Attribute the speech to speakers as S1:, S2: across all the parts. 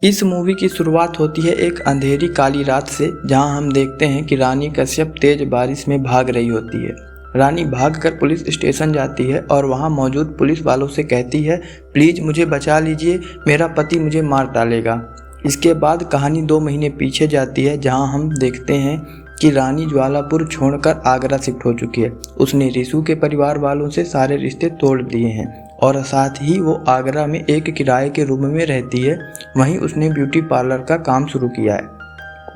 S1: इस मूवी की शुरुआत होती है एक अंधेरी काली रात से, जहां हम देखते हैं कि रानी कश्यप तेज बारिश में भाग रही होती है। रानी भागकर पुलिस स्टेशन जाती है और वहां मौजूद पुलिस वालों से कहती है, प्लीज़ मुझे बचा लीजिए, मेरा पति मुझे मार डालेगा। इसके बाद कहानी 2 महीने पीछे जाती है, जहां हम देखते हैं कि रानी ज्वालापुर छोड़कर आगरा शिफ्ट हो चुकी है। उसने रिशु के परिवार वालों से सारे रिश्ते तोड़ दिए हैं और साथ ही वो आगरा में एक किराए के रूम में रहती है। वहीं उसने ब्यूटी पार्लर का काम शुरू किया है।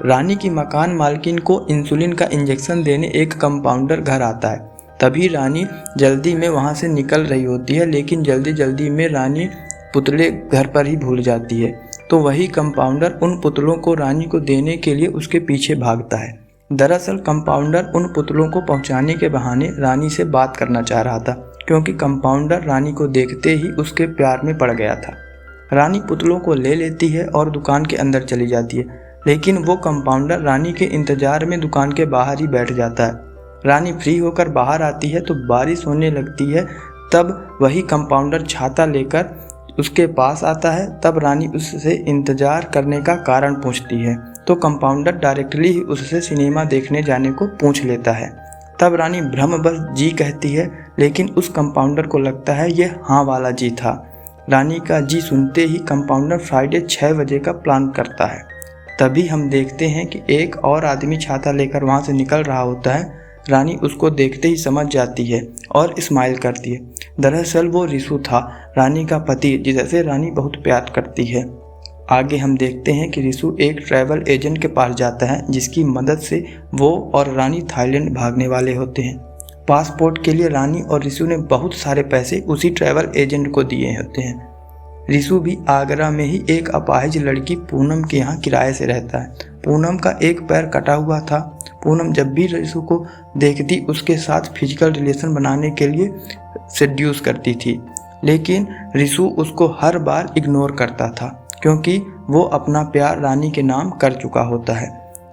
S1: रानी की मकान मालकिन को इंसुलिन का इंजेक्शन देने एक कंपाउंडर घर आता है। तभी रानी जल्दी में वहां से निकल रही होती है, लेकिन जल्दी में रानी पुतले घर पर ही भूल जाती है। तो वही कंपाउंडर उन पुतलों को रानी को देने के लिए उसके पीछे भागता है। दरअसल कंपाउंडर उन पुतलों को पहुंचाने के बहाने रानी से बात करना चाह रहा था, क्योंकि कंपाउंडर रानी को देखते ही उसके प्यार में पड़ गया था। रानी पुतलों को ले लेती है और दुकान के अंदर चली जाती है, लेकिन वो कंपाउंडर रानी के इंतजार में दुकान के बाहर ही बैठ जाता है। रानी फ्री होकर बाहर आती है तो बारिश होने लगती है। तब वही कंपाउंडर छाता लेकर उसके पास आता है। तब रानी उससे इंतजार करने का कारण पूछती है, तो कंपाउंडर डायरेक्टली ही उससे सिनेमा देखने जाने को पूछ लेता है। तब रानी भ्रमवश जी कहती है, लेकिन उस कंपाउंडर को लगता है यह हाँ वाला जी था। रानी का जी सुनते ही कंपाउंडर फ्राइडे 6 बजे का प्लान करता है। तभी हम देखते हैं कि एक और आदमी छाता लेकर वहाँ से निकल रहा होता है। रानी उसको देखते ही समझ जाती है और स्माइल करती है। दरअसल वो रिशु था, रानी का पति, जिससे रानी बहुत प्यार करती है। आगे हम देखते हैं कि रिशु एक ट्रैवल एजेंट के पास जाता है, जिसकी मदद से वो और रानी थाईलैंड भागने वाले होते हैं। पासपोर्ट के लिए रानी और रिशु ने बहुत सारे पैसे उसी ट्रैवल एजेंट को दिए होते हैं। रिशु भी आगरा में ही एक अपाहिज लड़की पूनम के यहाँ किराए से रहता है। पूनम का एक पैर कटा हुआ था। पूनम जब भी रिशु को देखती उसके साथ फिजिकल रिलेशन बनाने के लिए सेड्यूस करती थी, लेकिन रिशु उसको हर बार इग्नोर करता था, क्योंकि वो अपना प्यार रानी के नाम कर चुका होता है।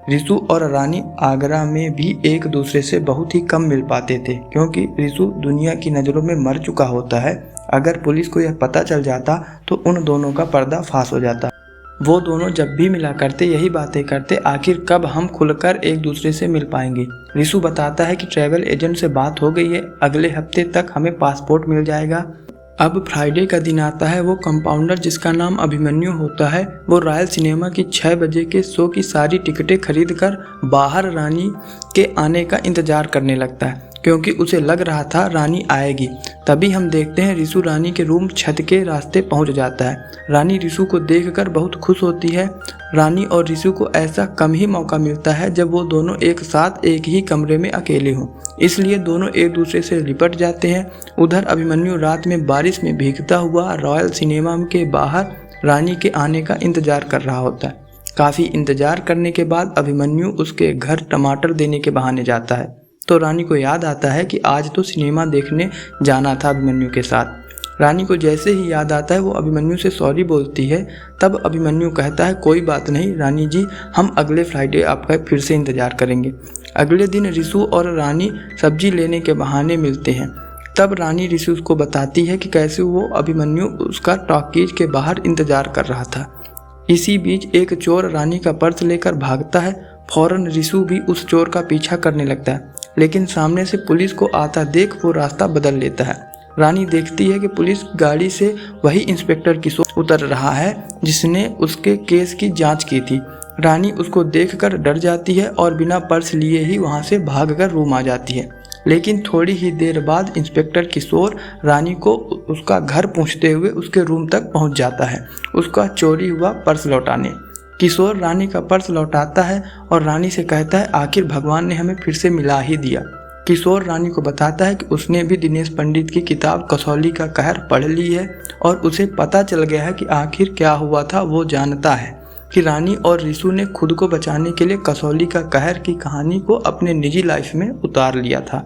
S1: रिशु और रानी आगरा में भी एक दूसरे से बहुत ही कम मिल पाते थे, क्योंकि रिशु दुनिया की नज़रों में मर चुका होता है। अगर पुलिस को यह पता चल जाता तो उन दोनों का पर्दाफाश हो जाता। वो दोनों जब भी मिला करते यही बातें करते, आखिर कब हम खुलकर एक दूसरे से मिल पाएंगे। रिशु बताता है कि ट्रैवल एजेंट से बात हो गई है, अगले हफ्ते तक हमें पासपोर्ट मिल जाएगा। अब फ्राइडे का दिन आता है। वो कंपाउंडर, जिसका नाम अभिमन्यु होता है, वो रॉयल सिनेमा की 6 बजे के शो की सारी टिकटें खरीद कर बाहर रानी के आने का इंतजार करने लगता है, क्योंकि उसे लग रहा था रानी आएगी। तभी हम देखते हैं रिशु रानी के रूम छत के रास्ते पहुंच जाता है। रानी रिशु को देखकर बहुत खुश होती है। रानी और रिशु को ऐसा कम ही मौका मिलता है जब वो दोनों एक साथ एक ही कमरे में अकेले हों, इसलिए दोनों एक दूसरे से लिपट जाते हैं। उधर अभिमन्यु रात में बारिश में भीगता हुआ रॉयल सिनेमा के बाहर रानी के आने का इंतजार कर रहा होता है। काफ़ी इंतजार करने के बाद अभिमन्यु उसके घर टमाटर देने के बहाने जाता है, तो रानी को याद आता है कि आज तो सिनेमा देखने जाना था अभिमन्यु के साथ। रानी को जैसे ही याद आता है वो अभिमन्यु से सॉरी बोलती है। तब अभिमन्यु कहता है, कोई बात नहीं रानी जी, हम अगले फ्राइडे आपका फिर से इंतज़ार करेंगे। अगले दिन रिशु और रानी सब्जी लेने के बहाने मिलते हैं। तब रानी रिशु को बताती है कि कैसे वो अभिमन्यु उसका टॉकीज के बाहर इंतज़ार कर रहा था। इसी बीच एक चोर रानी का पर्स लेकर भागता है। फौरन रिशु भी उस चोर का पीछा करने लगता है, लेकिन सामने से पुलिस को आता देख वो रास्ता बदल लेता है। रानी देखती है कि पुलिस गाड़ी से वही इंस्पेक्टर किशोर उतर रहा है जिसने उसके केस की जांच की थी। रानी उसको देखकर डर जाती है और बिना पर्स लिए ही वहां से भागकर रूम आ जाती है। लेकिन थोड़ी ही देर बाद इंस्पेक्टर किशोर रानी को उसका घर पूछते हुए उसके रूम तक पहुंच जाता है, उसका चोरी हुआ पर्स लौटाने। किशोर रानी का पर्स लौटाता है और रानी से कहता है, आखिर भगवान ने हमें फिर से मिला ही दिया। किशोर रानी को बताता है कि उसने भी दिनेश पंडित की किताब कसौली का कहर पढ़ ली है और उसे पता चल गया है कि आखिर क्या हुआ था। वो जानता है कि रानी और रिशु ने खुद को बचाने के लिए कसौली का कहर की कहानी को अपने निजी लाइफ में उतार लिया था।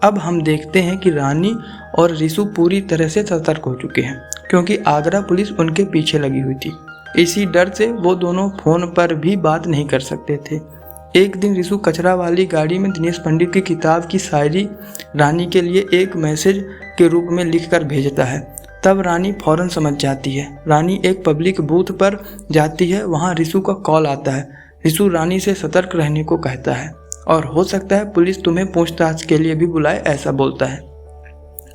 S1: अब हम देखते हैं कि रानी और रिशु पूरी तरह से सतर्क हो चुके हैं, क्योंकि आगरा पुलिस उनके पीछे लगी हुई थी। इसी डर से वो दोनों फोन पर भी बात नहीं कर सकते थे। एक दिन रिशु कचरा वाली गाड़ी में दिनेश पंडित की किताब की शायरी रानी के लिए एक मैसेज के रूप में लिखकर भेजता है। तब रानी फौरन समझ जाती है। रानी एक पब्लिक बूथ पर जाती है, वहाँ रिसु का कॉल आता है। रिसु रानी से सतर्क रहने को कहता है और हो सकता है पुलिस तुम्हें पूछताछ के लिए भी बुलाए, ऐसा बोलता है।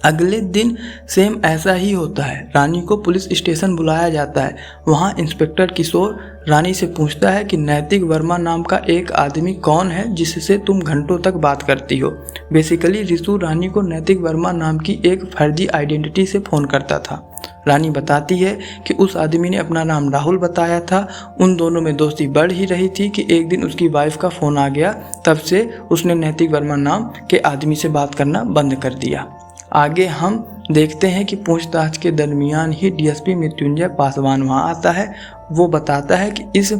S1: अगले दिन सेम ऐसा ही होता है। रानी को पुलिस स्टेशन बुलाया जाता है। वहाँ इंस्पेक्टर किशोर रानी से पूछता है कि नैतिक वर्मा नाम का एक आदमी कौन है जिससे तुम घंटों तक बात करती हो। बेसिकली रिसु रानी को नैतिक वर्मा नाम की एक फर्जी आइडेंटिटी से फ़ोन करता था। रानी बताती है कि उस आदमी ने अपना नाम राहुल बताया था। उन दोनों में दोस्ती बढ़ ही रही थी कि एक दिन उसकी वाइफ का फ़ोन आ गया। तब से उसने नैतिक वर्मा नाम के आदमी से बात करना बंद कर दिया। आगे हम देखते हैं कि पूछताछ के दरमियान ही डीएसपी मृत्युंजय पासवान वहाँ आता है। वो बताता है कि इस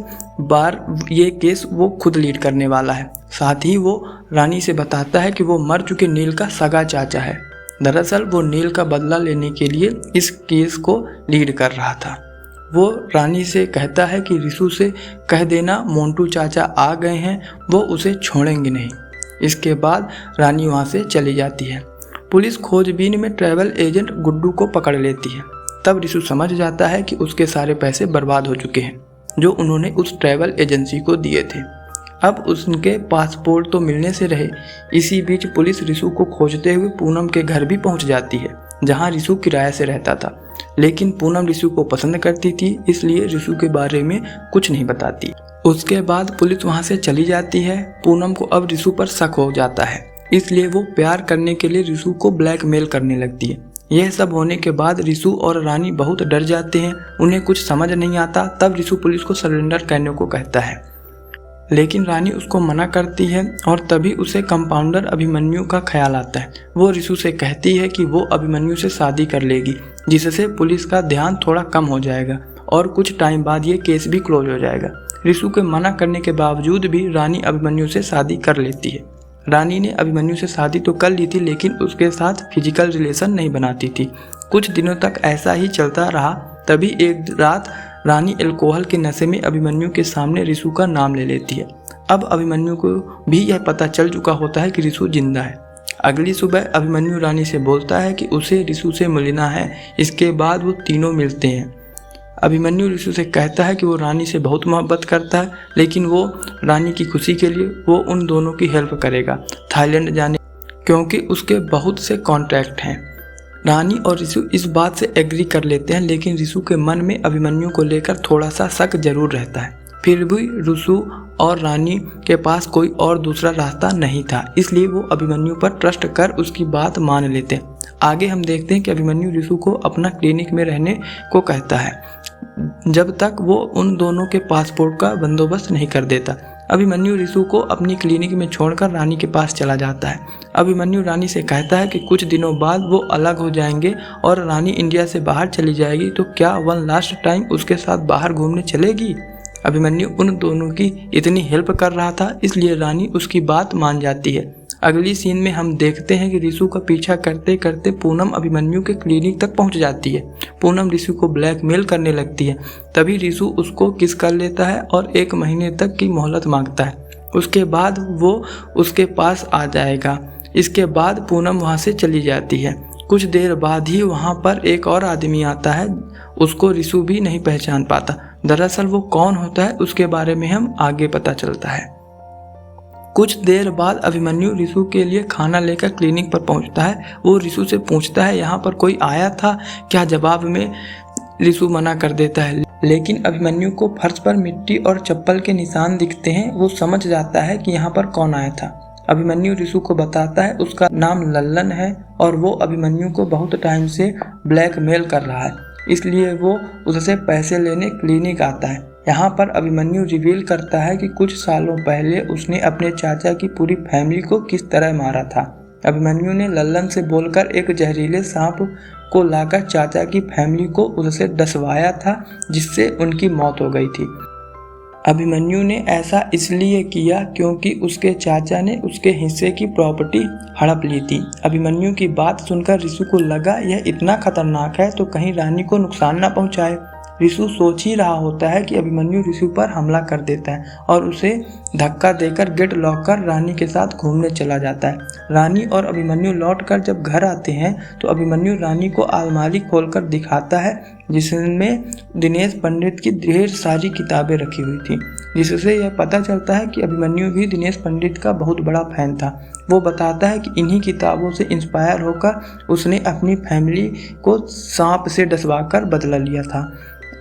S1: बार ये केस वो खुद लीड करने वाला है। साथ ही वो रानी से बताता है कि वो मर चुके नील का सगा चाचा है। दरअसल वो नील का बदला लेने के लिए इस केस को लीड कर रहा था। वो रानी से कहता है कि रिसु से कह देना मोंटू चाचा आ गए हैं, वो उसे छोड़ेंगे नहीं। इसके बाद रानी वहाँ से चली जाती है। पुलिस खोजबीन में ट्रैवल एजेंट गुड्डू को पकड़ लेती है। तब रिसु समझ जाता है कि उसके सारे पैसे बर्बाद हो चुके हैं जो उन्होंने उस ट्रैवल एजेंसी को दिए थे। अब उसके पासपोर्ट तो मिलने से रहे। इसी बीच पुलिस रिसु को खोजते हुए पूनम के घर भी पहुंच जाती है, जहां रिसु किराए से रहता था। लेकिन पूनम रिसु को पसंद करती थी, इसलिए रिसु के बारे में कुछ नहीं बताती। उसके बाद पुलिस वहां से चली जाती है। पूनम को अब रिसु पर शक हो जाता है, इसलिए वो प्यार करने के लिए रिसु को ब्लैकमेल करने लगती है। यह सब होने के बाद रिसु और रानी बहुत डर जाते हैं। उन्हें कुछ समझ नहीं आता। तब रिसु पुलिस को सरेंडर करने को कहता है, लेकिन रानी उसको मना करती है और तभी उसे कंपाउंडर अभिमन्यु का ख्याल आता है। वो रिसु से कहती है कि वो अभिमन्यु से शादी कर लेगी, जिससे पुलिस का ध्यान थोड़ा कम हो जाएगा और कुछ टाइम बाद ये केस भी क्लोज हो जाएगा। रिसु के मना करने के बावजूद भी रानी अभिमन्यु से शादी कर लेती है। रानी ने अभिमन्यु से शादी तो कर ली थी, लेकिन उसके साथ फिजिकल रिलेशन नहीं बनाती थी। कुछ दिनों तक ऐसा ही चलता रहा। तभी एक रात रानी अल्कोहल के नशे में अभिमन्यु के सामने रिसु का नाम ले लेती है। अब अभिमन्यु को भी यह पता चल चुका होता है कि रिसु जिंदा है। अगली सुबह अभिमन्यु रानी से बोलता है कि उसे रिसु से मिलना है। इसके बाद वो तीनों मिलते हैं। अभिमन्यु रिसु से कहता है कि वो रानी से बहुत मोहब्बत करता है, लेकिन वो रानी की खुशी के लिए वो उन दोनों की हेल्प करेगा थाईलैंड जाने, क्योंकि उसके बहुत से कॉन्ट्रैक्ट हैं। रानी और रिसु इस बात से एग्री कर लेते हैं, लेकिन रिसु के मन में अभिमन्यु को लेकर थोड़ा सा शक जरूर रहता है। फिर भी रिसु और रानी के पास कोई और दूसरा रास्ता नहीं था, इसलिए वो अभिमन्यु पर ट्रस्ट कर उसकी बात मान लेते हैं। आगे हम देखते हैं कि अभिमन्यु रिसु को अपना क्लिनिक में रहने को कहता है, जब तक वो उन दोनों के पासपोर्ट का बंदोबस्त नहीं कर देता। अभिमन्यु रिसु को अपनी क्लिनिक में छोड़कर रानी के पास चला जाता है। अभिमन्यु रानी से कहता है कि कुछ दिनों बाद वो अलग हो जाएंगे और रानी इंडिया से बाहर चली जाएगी, तो क्या वन लास्ट टाइम उसके साथ बाहर घूमने चलेगी। अभिमन्यु उन दोनों की इतनी हेल्प कर रहा था, इसलिए रानी उसकी बात मान जाती है। अगली सीन में हम देखते हैं कि रिसु का पीछा करते करते पूनम अभिमन्यु के क्लिनिक तक पहुंच जाती है। पूनम रिसु को ब्लैकमेल करने लगती है। तभी रिसु उसको किस कर लेता है और 1 महीने तक की मोहलत मांगता है। उसके बाद वो उसके पास आ जाएगा। इसके बाद पूनम वहाँ से चली जाती है। कुछ देर बाद ही वहाँ पर एक और आदमी आता है। उसको रिसु भी नहीं पहचान पाता। दरअसल वो कौन होता है उसके बारे में हम आगे पता चलता है। कुछ देर बाद अभिमन्यु रिसु के लिए खाना लेकर क्लिनिक पर पहुंचता है। वो रिसु से पूछता है, यहाँ पर कोई आया था क्या। जवाब में रिसु मना कर देता है, लेकिन अभिमन्यु को फर्श पर मिट्टी और चप्पल के निशान दिखते हैं। वो समझ जाता है कि यहाँ पर कौन आया था। अभिमन्यु रिसु को बताता है उसका नाम लल्लन है और वो अभिमन्यु को बहुत टाइम से ब्लैकमेल कर रहा है, इसलिए वो उससे पैसे लेने क्लिनिक आता है। यहाँ पर अभिमन्यु रिवील करता है कि कुछ सालों पहले उसने अपने चाचा की पूरी फैमिली को किस तरह मारा था। अभिमन्यु ने लल्लन से बोलकर एक जहरीले सांप को लाकर चाचा की फैमिली को उससे डसवाया था, जिससे उनकी मौत हो गई थी। अभिमन्यु ने ऐसा इसलिए किया क्योंकि उसके चाचा ने उसके हिस्से की प्रॉपर्टी हड़प ली थी। अभिमन्यु की बात सुनकर रिसु को लगा यह इतना खतरनाक है तो कहीं रानी को नुकसान ना पहुंचाए। रिशु सोच ही रहा होता है कि अभिमन्यु रिशु पर हमला कर देता है और उसे धक्का देकर गेट लॉक कर रानी के साथ घूमने चला जाता है। रानी और अभिमन्यु लौटकर जब घर आते हैं तो अभिमन्यु रानी को अलमारी खोलकर दिखाता है जिसमें दिनेश पंडित की ढेर सारी किताबें रखी हुई थी, जिससे यह पता चलता है कि अभिमन्यु भी दिनेश पंडित का बहुत बड़ा फैन था। वो बताता है कि इन्हीं किताबों से इंस्पायर होकर उसने अपनी फैमिली को सांप से डसवाकर बदला लिया था।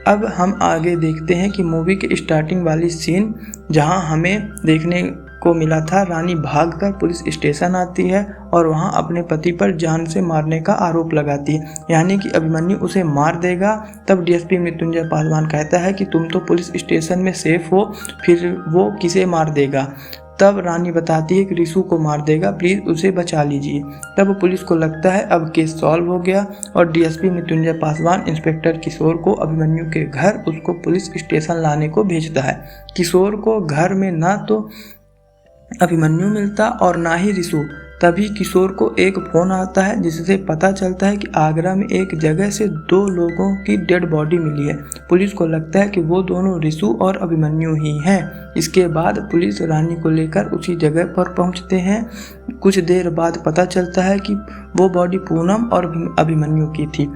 S1: अब हम आगे देखते हैं कि मूवी के स्टार्टिंग वाली सीन जहां हमें देखने को मिला था रानी भागकर पुलिस स्टेशन आती है और वहां अपने पति पर जान से मारने का आरोप लगाती है, यानी कि अभिमन्यु उसे मार देगा। तब डीएसपी मृत्युंजय पासवान कहता है कि तुम तो पुलिस स्टेशन में सेफ हो, फिर वो किसे मार देगा। तब रानी बताती है कि रिशु को मार देगा, प्लीज़ उसे बचा लीजिए। तब पुलिस को लगता है अब केस सॉल्व हो गया और डीएसपी मृत्युंजय पासवान इंस्पेक्टर किशोर को अभिमन्यु के घर उसको पुलिस स्टेशन लाने को भेजता है। किशोर को घर में ना तो अभिमन्यु मिलता और ना ही रिशु। तभी किशोर को एक फ़ोन आता है जिससे पता चलता है कि आगरा में एक जगह से 2 लोगों की डेड बॉडी मिली है। पुलिस को लगता है कि वो दोनों रिशु और अभिमन्यु ही हैं। इसके बाद पुलिस रानी को लेकर उसी जगह पर पहुंचते हैं। कुछ देर बाद पता चलता है कि वो बॉडी पूनम और अभिमन्यु की थी,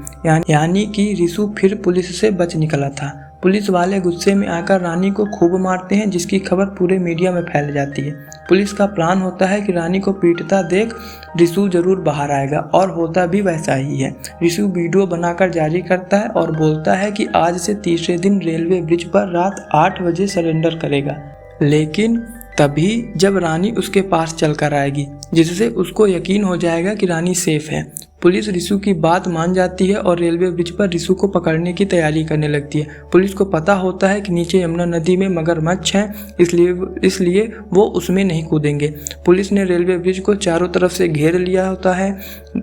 S1: यानी कि रिशु फिर पुलिस से बच निकला था। पुलिस वाले गुस्से में आकर रानी को खूब मारते हैं, जिसकी खबर पूरे मीडिया में फैल जाती है। पुलिस का प्लान होता है कि रानी को पीटता देख रिशु जरूर बाहर आएगा और होता भी वैसा ही है। रिशु वीडियो बनाकर जारी करता है और बोलता है कि आज से तीसरे दिन रेलवे ब्रिज पर रात 8 बजे सरेंडर करेगा। लेकिन तभी जब रानी उसके पास चलकर आएगी, जिससे उसको यकीन हो जाएगा कि रानी सेफ है। पुलिस रिशु की बात मान जाती है और रेलवे ब्रिज पर रिशु को पकड़ने की तैयारी करने लगती है। पुलिस को पता होता है कि नीचे यमुना नदी में मगरमच्छ हैं, इसलिए वो उसमें नहीं कूदेंगे। पुलिस ने रेलवे ब्रिज को चारों तरफ से घेर लिया होता है।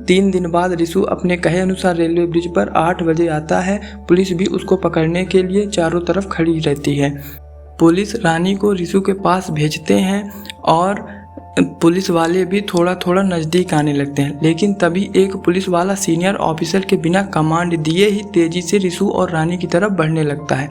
S1: 3 दिन बाद रिशु अपने कहे अनुसार रेलवे ब्रिज पर 8 बजे आता है। पुलिस भी उसको पकड़ने के लिए चारों तरफ खड़ी रहती है। पुलिस रानी को रिशु के पास भेजते हैं और पुलिस वाले भी थोड़ा थोड़ा नज़दीक आने लगते हैं, लेकिन तभी एक पुलिस वाला सीनियर ऑफिसर के बिना कमांड दिए ही तेज़ी से रिशु और रानी की तरफ बढ़ने लगता है।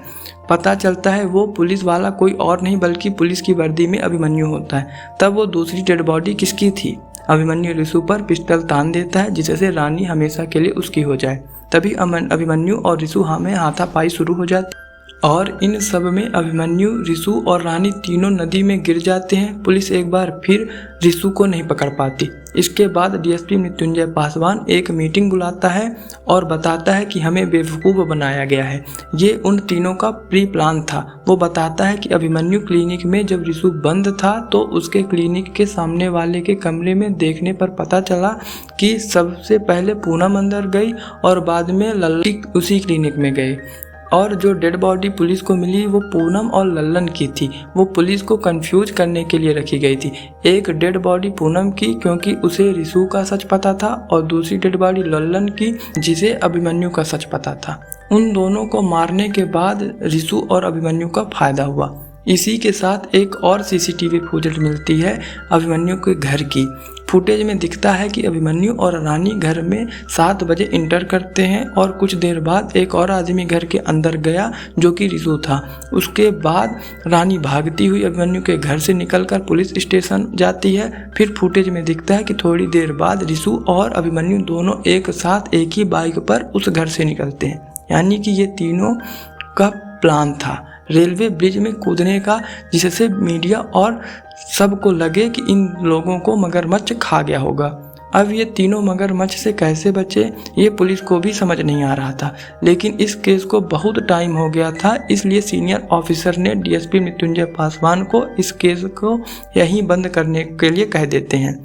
S1: पता चलता है वो पुलिस वाला कोई और नहीं बल्कि पुलिस की वर्दी में अभिमन्यु होता है। तब वो दूसरी डेड बॉडी किसकी थी? अभिमन्यु रिशु पर पिस्टल तान देता है, जिससे रानी हमेशा के लिए उसकी हो जाए। तभी अभिमन्यु और रिशु हमें हाथापाई शुरू हो जाती और इन सब में अभिमन्यु, रिशु और रानी तीनों नदी में गिर जाते हैं। पुलिस एक बार फिर रिशु को नहीं पकड़ पाती। इसके बाद डीएसपी मृत्युंजय पासवान एक मीटिंग बुलाता है और बताता है कि हमें बेवकूफ़ बनाया गया है। ये उन तीनों का प्री प्लान था। वो बताता है कि अभिमन्यु क्लिनिक में जब रिशु बंद था तो उसके क्लिनिक के सामने वाले के कमरे में देखने पर पता चला कि सबसे पहले पूनम अंदर गई और बाद में लल्लन उसी क्लिनिक में गए और जो डेड बॉडी पुलिस को मिली वो पूनम और लल्लन की थी। वो पुलिस को कंफ्यूज करने के लिए रखी गई थी। एक डेड बॉडी पूनम की क्योंकि उसे रिशु का सच पता था और दूसरी डेड बॉडी लल्लन की जिसे अभिमन्यु का सच पता था। उन दोनों को मारने के बाद रिशु और अभिमन्यु का फायदा हुआ। इसी के साथ एक और सीसीटीवी फुटेज मिलती है अभिमन्यु के घर की। फुटेज में दिखता है कि अभिमन्यु और रानी घर में 7 बजे इंटर करते हैं और कुछ देर बाद एक और आदमी घर के अंदर गया जो कि रिशु था। उसके बाद रानी भागती हुई अभिमन्यु के घर से निकलकर पुलिस स्टेशन जाती है। फिर फुटेज में दिखता है कि थोड़ी देर बाद रिशु और अभिमन्यु दोनों एक साथ एक ही बाइक पर उस घर से निकलते हैं, यानी कि ये तीनों का प्लान था रेलवे ब्रिज में कूदने का, जिससे मीडिया और सबको लगे कि इन लोगों को मगरमच्छ खा गया होगा। अब ये तीनों मगरमच्छ से कैसे बचे ये पुलिस को भी समझ नहीं आ रहा था, लेकिन इस केस को बहुत टाइम हो गया था, इसलिए सीनियर ऑफिसर ने डीएसपी मृत्युंजय पासवान को इस केस को यहीं बंद करने के लिए कह देते हैं।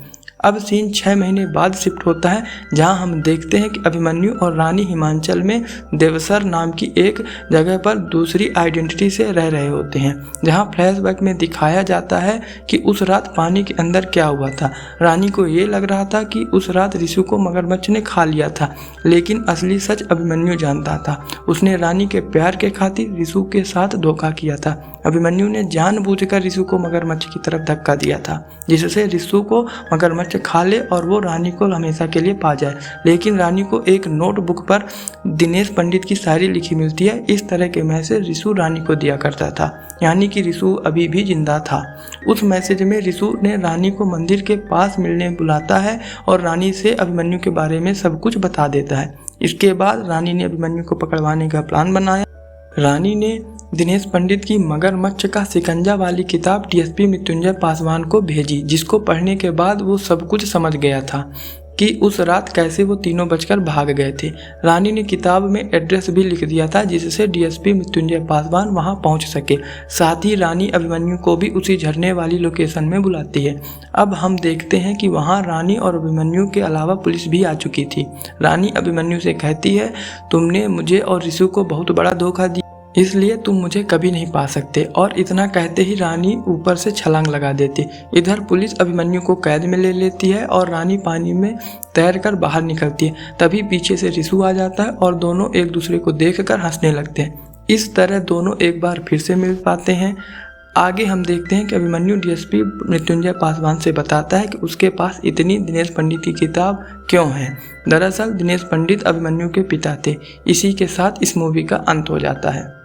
S1: अब सीन 6 महीने बाद शिफ्ट होता है, जहां हम देखते हैं कि अभिमन्यु और रानी हिमाचल में देवसर नाम की एक जगह पर दूसरी आइडेंटिटी से रह रहे होते हैं, जहां फ्लैशबैक में दिखाया जाता है कि उस रात पानी के अंदर क्या हुआ था। रानी को ये लग रहा था कि उस रात रिशु को मगरमच्छ ने खा लिया था, लेकिन असली सच अभिमन्यु जानता था। उसने रानी के प्यार के खातिर रिशु के साथ धोखा किया था। अभिमन्यु ने जानबूझकर रिशु को मगरमच्छ की तरफ धक्का दिया था, जिससे रिशु को मगरमच्छ मगरमच्छ खा ले और वो रानी को हमेशा के लिए पा जाए। लेकिन रानी को एक नोटबुक पर दिनेश पंडित की शायरी लिखी मिलती है। इस तरह के मैसेज ऋषु रानी को दिया करता था, यानी कि ऋषु अभी भी जिंदा था। उस मैसेज में ऋषु ने रानी को मंदिर के पास मिलने बुलाता है और रानी से अभिमन्यु के बारे में सब कुछ बता देता है। इसके बाद रानी ने अभिमन्यु को पकड़वाने का प्लान बनाया। रानी ने दिनेश पंडित की मगरमच्छ का शिकंजा वाली किताब डीएसपी मृत्युंजय पासवान को भेजी, जिसको पढ़ने के बाद वो सब कुछ समझ गया था कि उस रात कैसे वो तीनों बचकर भाग गए थे। रानी ने किताब में एड्रेस भी लिख दिया था जिससे डीएसपी मृत्युंजय पासवान वहां पहुंच सके। साथ ही रानी अभिमन्यु को भी उसी झरने वाली लोकेशन में बुलाती है। अब हम देखते हैं कि वहां रानी और अभिमन्यु के अलावा पुलिस भी आ चुकी थी। रानी अभिमन्यु से कहती है, तुमने मुझे और ऋषु को बहुत बड़ा धोखा दिया, इसलिए तुम मुझे कभी नहीं पा सकते। और इतना कहते ही रानी ऊपर से छलांग लगा देती। इधर पुलिस अभिमन्यु को कैद में ले लेती है और रानी पानी में तैरकर बाहर निकलती है। तभी पीछे से ऋषु आ जाता है और दोनों एक दूसरे को देखकर हंसने लगते हैं। इस तरह दोनों एक बार फिर से मिल पाते हैं। आगे हम देखते हैं कि अभिमन्यु डीएसपी मृत्युंजय पासवान से बताता है कि उसके पास इतनी दिनेश पंडित की किताब क्यों है। दरअसल दिनेश पंडित अभिमन्यु के पिता थे। इसी के साथ इस मूवी का अंत हो जाता है।